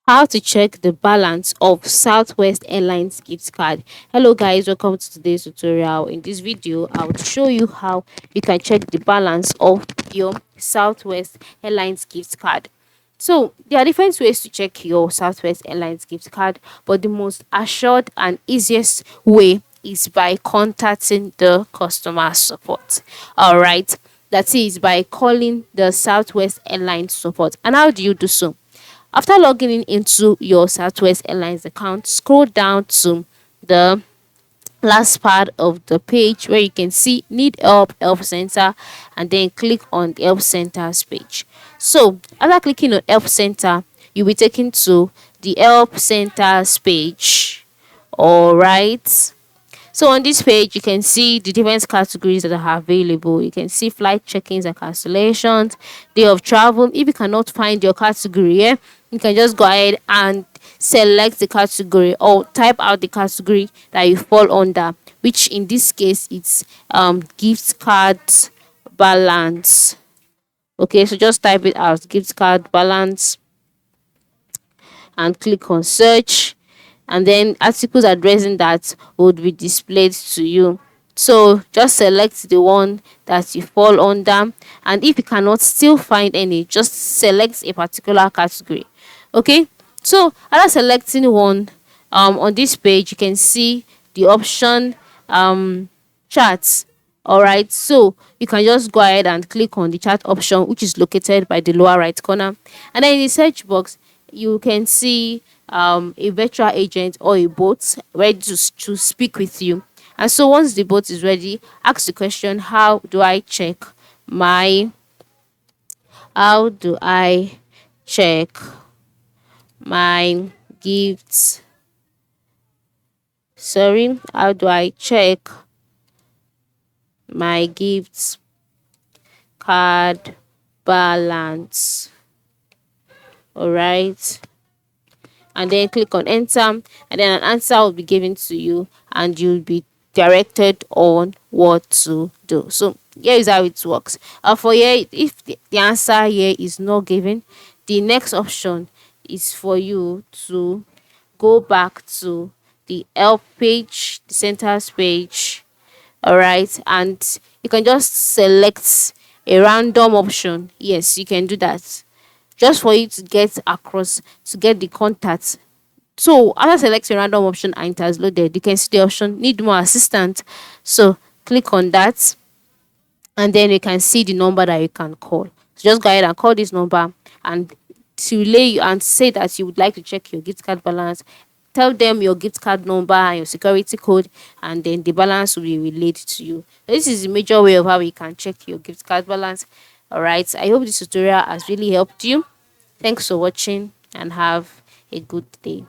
How to check the balance of Southwest Airlines gift card. Hello guys, welcome to today's tutorial. In this video, I will show you how you can check the balance of your Southwest Airlines gift card. So there are different ways to check your Southwest Airlines gift card, but the most assured and easiest way is by contacting the customer support. All right, that is by calling the Southwest Airlines support. And how do you do so? After logging in into your Southwest Airlines account, scroll down to the last part of the page where you can see Need Help Help Center, and then click on the Help Centers page. So after clicking on Help Center, you'll be taken to the Help Centers page. All right. So on this page, you can see the different categories that are available. You can see flight check-ins and cancellations, day of travel. If you cannot find your category, you can just go ahead and select the category or type out the category that you fall under, which in this case it's gift card balance. Okay, so just type it out, gift card balance, and click on search, and then articles addressing that would be displayed to you. So just select the one that you fall under, and if you cannot still find any, just select a particular category. Okay, so after selecting one, on this page you can see the option charts. All right, so you can just go ahead and click on the chat option, which is located by the lower right corner, and then in the search box you can see a virtual agent or a bot ready to speak with you. And so once the bot is ready, ask the question, my how do I check my gifts how do I check my gifts card balance? All right, and then click on enter, and then an answer will be given to you and you'll be directed on what to do. So here is how it works. For here, if the answer here is not given, the next option is for you to go back to the help page, the centers page. All right, and you can just select a random option. Yes, you can do that, just for you to get across, to get the contact. So after selecting a random option and it has loaded, you can see the option need more assistant. So click on that, and then you can see the number that you can call. So just go ahead and call this number and to relay you and say that you would like to check your gift card balance. Tell them your gift card number and your security code, and then the balance will be relayed to you. This is the major way of how you can check your gift card balance. All right, I hope this tutorial has really helped you. Thanks for watching and have a good day.